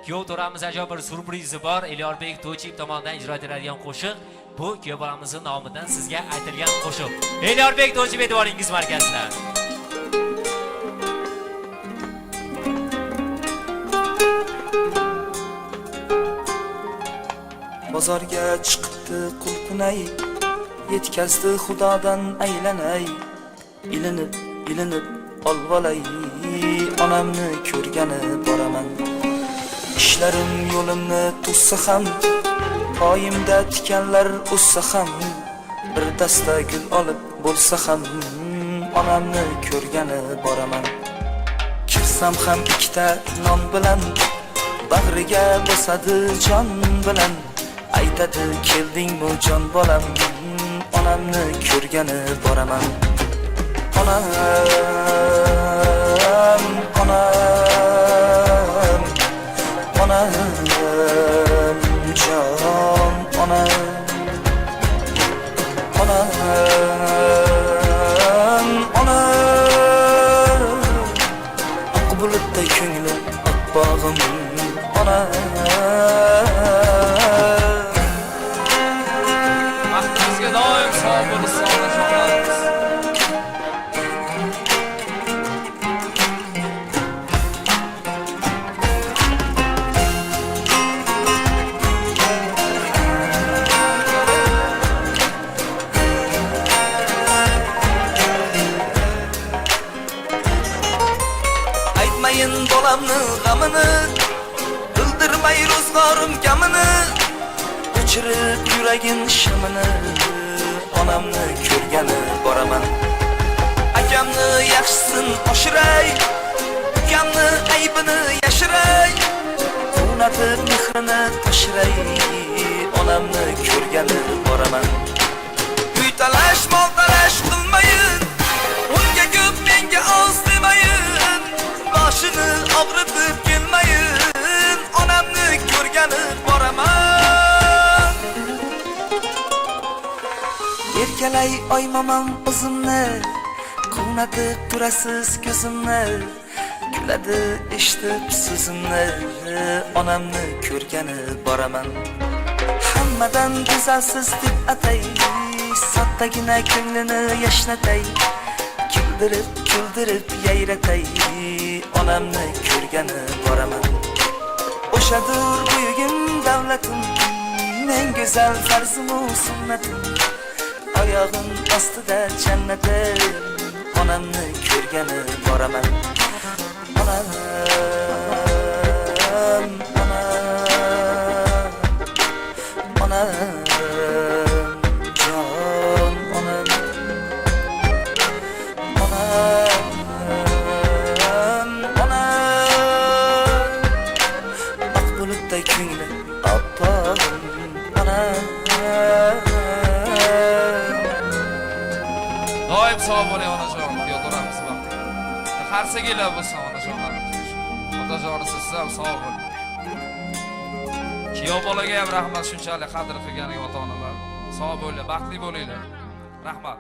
kuyov to'ramiz ajoyib bir surprizi bor. Elyorbek To'ychiyev tomonidan ijro etiladigan qo'shiq. Bu kuyov bolamizning nomidan sizga aytilgan qo'shiq. Elyorbek To'ychiyev e'tiboringiz markazida. Bozorga chiqibdi qulqunay, yetkazdi xudodan aylanay. Ilinib olvolay, onamni ko'rgani boraman. Ishlarim yo'limni to'ssa ham, poyimda tikanlar o'ssa ham, bir dasta gul olib bo'lsa ham, onamni ko'rgani boraman. Kirsam ham ikkita non bilan, bag'riga bosadi jon bilan. Aytadi keldingmi jon bolam, onamni ko'rgani boraman. Onam, jon, onam, oq bulutday ko'nglim, oq bog'im, onam. Aytmayin bolamni g'amini, bildirmay ro'zg'orim kamini, o'chirib yuragin shamini, onamni ko'rgani boraman. Akamni yaxshisin oshiray, ukamni aybini yashiray, quvnatib mehrini tashiray, onamni ko'rgani boraman. Uy talash, mol talash qilmayin, unga ko'p menga oz demayin, boshini og'ritib kelmayin, onamni ko'rgani boraman. Erkalay oymaman o'zimni, quvnatib turasiz ko'zimni, kuladi eshitib so'zimni, onamni ko'rgani boraman. Hammadan go'zalsiz deb atay, soddagina ko'nglini yashnatay, kuldirib yayratay, onamni ko'rgani boraman. O'shadur buyugim davlatim, eng go'zal farzimu sunnatim, oyog'im ostida jannatim, onamni ko'rgani boraman. Onam, jon, onam, oq bulutday ko'nglim, oppog'im, onam. Doim sog' bo'ling onajon, kuyov to'ramiz vaqti. Qarsagilar bo'lsin onajonlarimiz. Otajonisiz ham sog' bo'ling. Kuyov bolaga ham rahmat, shunchalik qadr qilganiga ota-onalar. Sog' bo'linglar, baxtli bo'linglar. Rahmat.